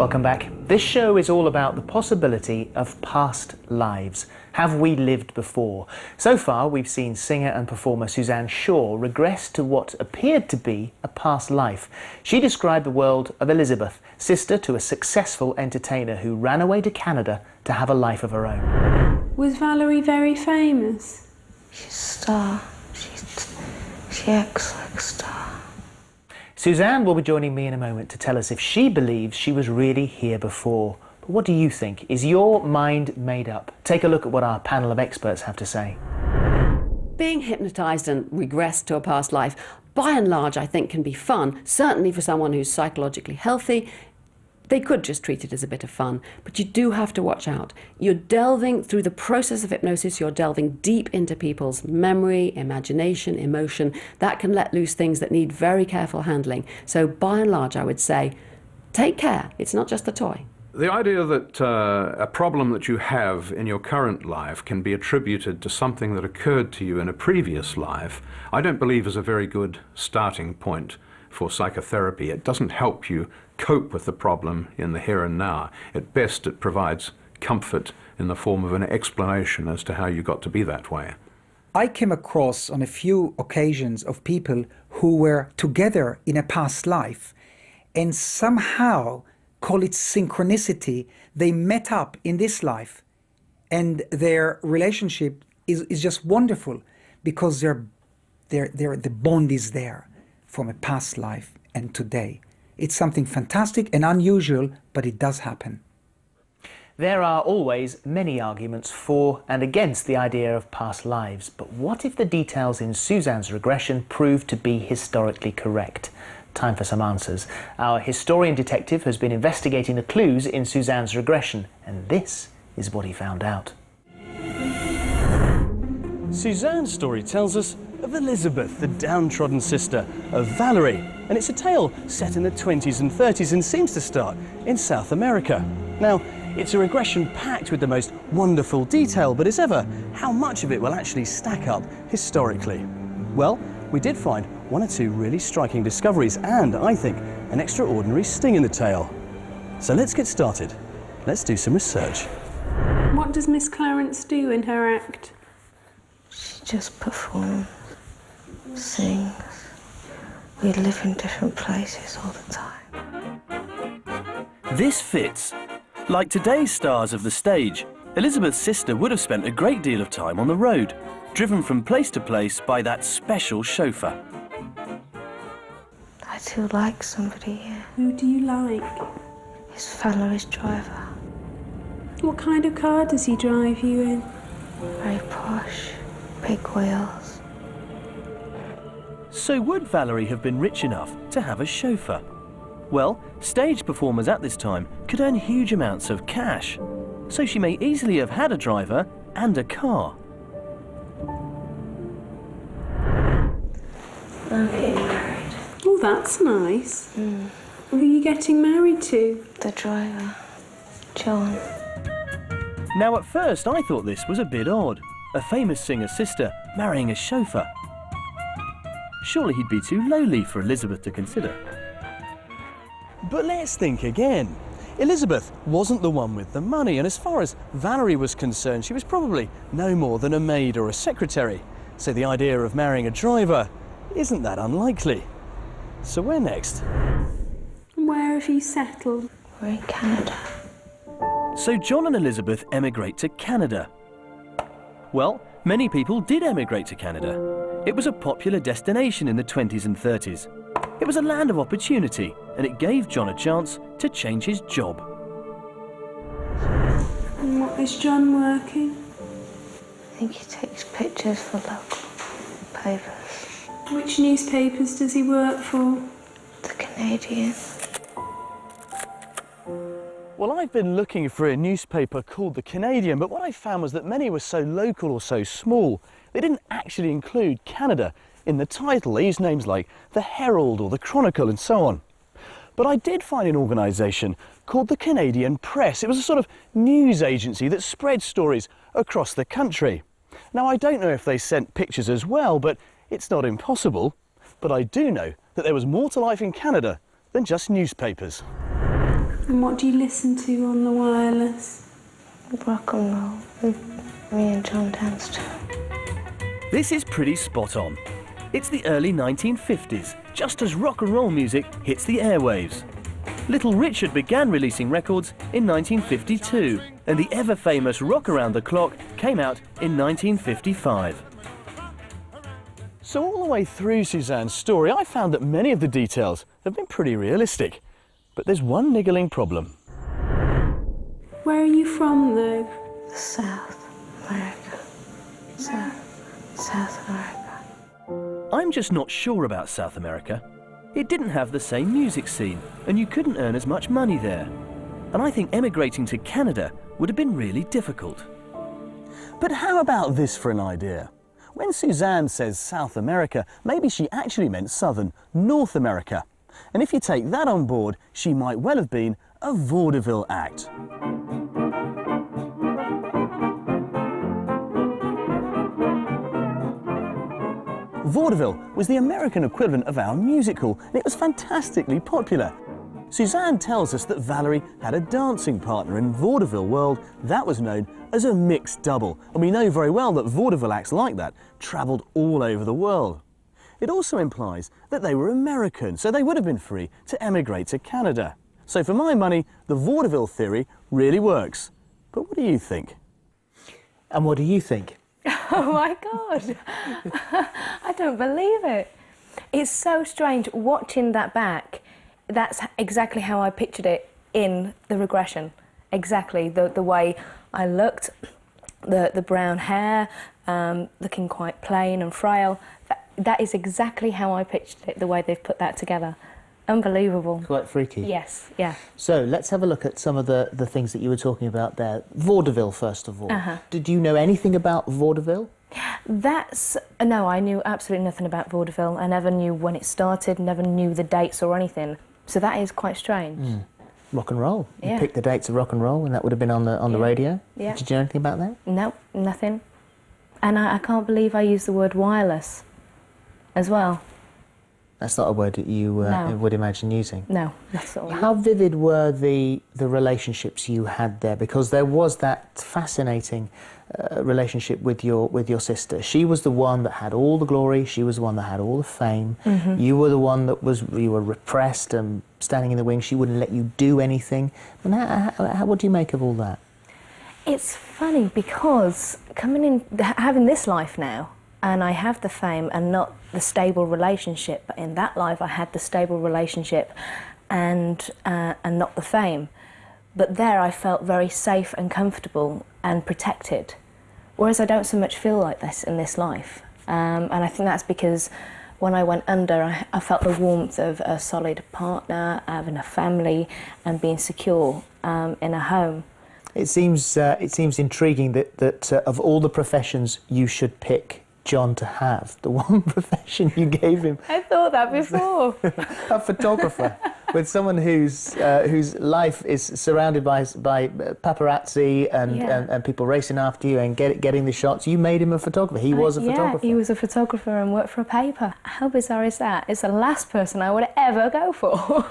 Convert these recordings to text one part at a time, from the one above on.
Welcome back. This show is all about the possibility of past lives. Have we lived before? So far, we've seen singer and performer Suzanne regress to what appeared to be a past life. She described the world of Elizabeth, sister to a successful entertainer who ran away to Canada to have a life of her own. Was Valerie very famous? She's a star. She acts like a star. Suzanne will be joining me in a moment to tell us if she believes she was really here before. But what do you think? Is your mind made up? Take a look at what our panel of experts have to say. Being hypnotised and regressed to a past life, by and large, I think can be fun, certainly for someone who's psychologically healthy. They could just treat it as a bit of fun, but you do have to watch out. You're delving through the process of hypnosis, you're delving deep into people's memory, imagination, emotion. That can let loose things that need very careful handling. So by and large, I would say, take care. It's not just a toy. The idea that a problem that you have in your current life can be attributed to something that occurred to you in a previous life, I don't believe is a very good starting point for psychotherapy. It doesn't help you cope with the problem in the here and now. At best, it provides comfort in the form of an explanation as to how you got to be that way. I came across on a few occasions of people who were together in a past life and somehow, call it synchronicity, they met up in this life and their relationship is just wonderful because the bond is there from a past life and today. It's something fantastic and unusual, but it does happen. There are always many arguments for and against the idea of past lives, but what if the details in Suzanne's regression prove to be historically correct? Time for some answers. Our historian detective has been investigating the clues in Suzanne's regression, and this is what he found out. Suzanne's story tells us of Elizabeth, the downtrodden sister of Valerie, and it's a tale set in the 20s and 30s and seems to start in South America. Now, it's a regression packed with the most wonderful detail, but as ever, how much of it will actually stack up historically? Well, we did find one or two really striking discoveries and, I think, an extraordinary sting in the tale. So let's get started. Let's do some research. What does Miss Clarence do in her act? She just performs, sings. We live in different places all the time. This fits. Like today's stars of the stage, Elizabeth's sister would have spent a great deal of time on the road, driven from place to place by that special chauffeur. I do like somebody here. Who do you like? His Valerie's driver. What kind of car does he drive you in? Very posh, big wheels. So would Valerie have been rich enough to have a chauffeur? Well, stage performers at this time could earn huge amounts of cash, so she may easily have had a driver and a car. I'm getting married. Oh, that's nice. Who are you getting married to? The driver, John. Now at first I thought this was a bit odd. A famous singer's sister marrying a chauffeur. Surely he'd be too lowly for Elizabeth to consider. But let's think again. Elizabeth wasn't the one with the money, and as far as Valerie was concerned, she was probably no more than a maid or a secretary. So the idea of marrying a driver isn't that unlikely. So where next? Where have you settled? We're in Canada. So John and Elizabeth emigrate to Canada. Well, many people did emigrate to Canada. It was a popular destination in the 20s and 30s. It was a land of opportunity, and it gave John a chance to change his job. And what is John working? I think he takes pictures for local papers. Which newspapers does he work for? The Canadian. Well, I've been looking for a newspaper called The Canadian, but what I found was that many were so local or so small, they didn't actually include Canada in the title. They used names like The Herald or The Chronicle and so on. But I did find an organisation called the Canadian Press. It was a sort of news agency that spread stories across the country. Now, I don't know if they sent pictures as well, but it's not impossible. But I do know that there was more to life in Canada than just newspapers. And what do you listen to on the wireless? Rock and roll with me and John dance to. This is pretty spot on. It's the early 1950s, just as rock and roll music hits the airwaves. Little Richard began releasing records in 1952, and the ever-famous Rock Around the Clock came out in 1955. So all the way through Suzanne's story, I found that many of the details have been pretty realistic. But there's one niggling problem. Where are you from, though? South America. South America. I'm just not sure about South America. It didn't have the same music scene, and you couldn't earn as much money there. And I think emigrating to Canada would have been really difficult. But how about this for an idea? When Suzanne says South America, maybe she actually meant Southern North America. And if you take that on board, she might well have been a vaudeville act. Vaudeville was the American equivalent of our musical, and it was fantastically popular. Suzanne tells us that Valerie had a dancing partner in vaudeville world that was known as a mixed double, and we know very well that vaudeville acts like that travelled all over the world. It also implies that they were American, so they would have been free to emigrate to Canada. So for my money, the vaudeville theory really works. But what do you think? And what do you think? Oh my God, I don't believe it. It's so strange watching that back. That's exactly how I pictured it in the regression. Exactly, the way I looked, the brown hair, looking quite plain and frail. That is exactly how I pictured it, the way they've put that together. Unbelievable. Quite freaky. Yes, yeah. So let's have a look at some of the things that you were talking about there. Vaudeville, first of all. Did you know anything about vaudeville? No, I knew absolutely nothing about vaudeville. I never knew when it started, never knew the dates or anything. So that is quite strange. Rock and roll. Yeah. You picked the dates of rock and roll, and that would have been on the radio? Yeah. Did you know anything about that? No, nothing. And I can't believe I used the word wireless as well. That's not a word that you No. would imagine using. No, that's all. How vivid were the relationships you had there? Because there was that fascinating relationship with your sister. She was the one that had all the glory. She was the one that had all the fame. You were the one that you were repressed and standing in the wings. She wouldn't let you do anything. And what do you make of all that? It's funny because having this life now, and I have the fame and not the stable relationship, but in that life I had the stable relationship and not the fame. But there I felt very safe and comfortable and protected, whereas I don't so much feel like this in this life. And I think that's because when I went under, I felt the warmth of a solid partner, having a family and being secure in a home. It seems intriguing that of all the professions you should pick John to have, the one profession you gave him. I thought that before. A photographer, with someone whose life is surrounded by paparazzi and people racing after you and getting the shots. You made him a photographer. He was a photographer. Yeah, he was a photographer and worked for a paper. How bizarre is that? It's the last person I would ever go for.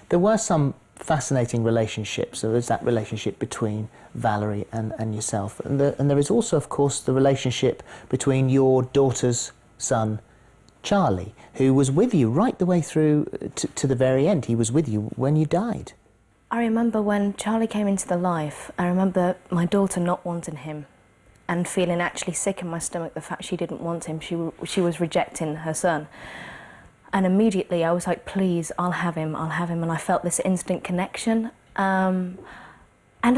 There were some fascinating relationships. So there's that relationship between Valerie and yourself. And there is also, of course, the relationship between your daughter's son, Charlie, who was with you right the way through to the very end. He was with you when you died. I remember when Charlie came into the life, I remember my daughter not wanting him and feeling actually sick in my stomach, the fact she didn't want him. She was rejecting her son. And immediately I was like, please, I'll have him. And I felt this instant connection. And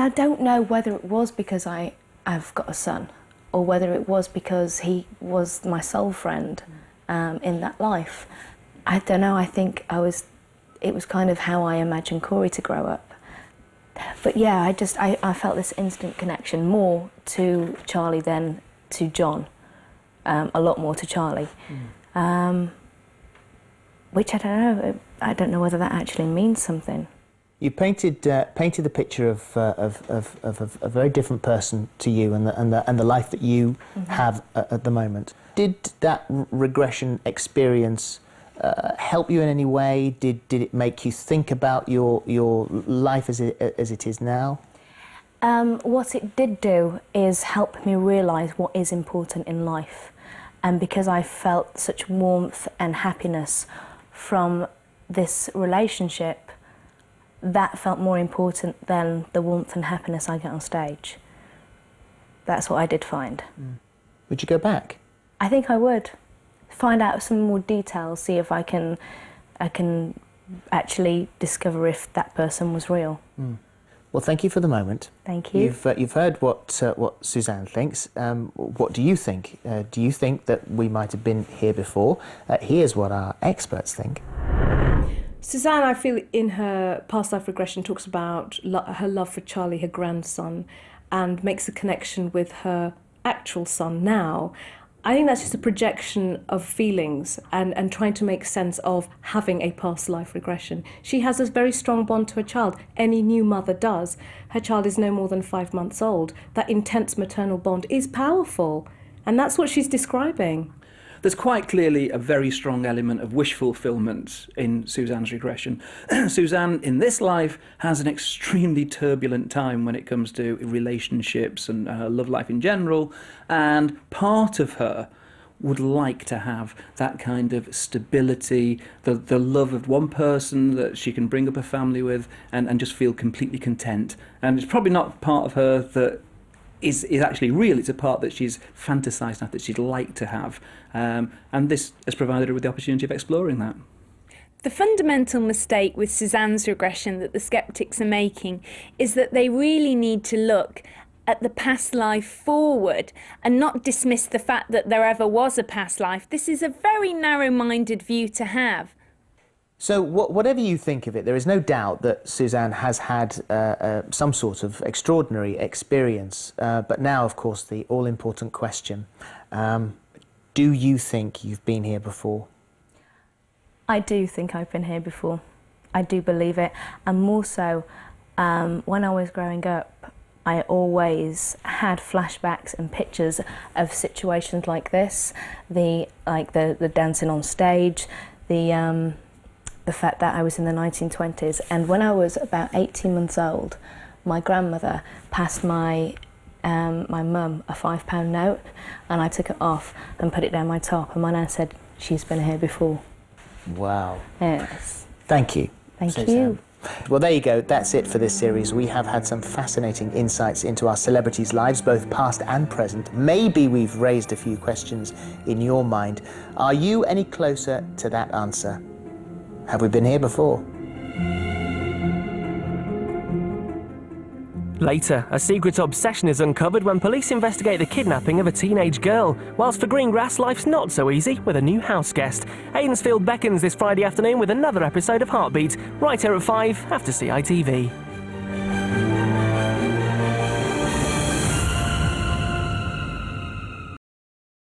I don't know whether it was because I've got a son or whether it was because he was my soul friend in that life. I don't know, I think it was kind of how I imagined Corey to grow up. But yeah, I felt this instant connection more to Charlie than to John, a lot more to Charlie. Which I don't know whether that actually means something. You painted the picture of a very different person to you and the life that you have at the moment. Did that regression experience help you in any way? Did it make you think about your life as it is now? What it did do is help me realise what is important in life. And because I felt such warmth and happiness from this relationship, that felt more important than the warmth and happiness I get on stage. That's what I did find. Would you go back? I think I would. Find out some more details, see if I can actually discover if that person was real. Well, thank you for the moment. Thank you. You've heard what Suzanne thinks. What do you think? Do you think that we might have been here before? Here's what our experts think. Suzanne, I feel, in her past life regression, talks about her love for Charlie, her grandson, and makes a connection with her actual son now. I think that's just a projection of feelings and trying to make sense of having a past life regression. She has this very strong bond to her child. Any new mother does. Her child is no more than 5 months old. That intense maternal bond is powerful, and that's what she's describing. There's quite clearly a very strong element of wish fulfillment in Suzanne's regression. Suzanne, in this life, has an extremely turbulent time when it comes to relationships and her love life in general, and part of her would like to have that kind of stability, the love of one person that she can bring up a family with and just feel completely content. And it's probably not part of her that is actually real. It's a part that she's fantasised at, that she'd like to have. And this has provided her with the opportunity of exploring that. The fundamental mistake with Suzanne's regression that the skeptics are making is that they really need to look at the past life forward and not dismiss the fact that there ever was a past life. This is a very narrow-minded view to have. So whatever you think of it, there is no doubt that Suzanne has had some sort of extraordinary experience. But now, of course, the all-important question, do you think you've been here before? I do think I've been here before. I do believe it. And more so, when I was growing up, I always had flashbacks and pictures of situations like this, the dancing on stage, the fact that I was in the 1920s. And when I was about 18 months old, my grandmother passed my mum a £5 note, and I took it off and put it down my top, and my nan said, "She's been here before." Wow. Yes. Thank you. Thank you. Well, there you go. That's it for this series. We have had some fascinating insights into our celebrities' lives, both past and present. Maybe we've raised a few questions in your mind. Are you any closer to that answer? Have we been here before? Later, a secret obsession is uncovered when police investigate the kidnapping of a teenage girl. Whilst for Greengrass, life's not so easy with a new house guest. Aidensfield beckons this Friday afternoon with another episode of Heartbeat, right here at 5 after CITV.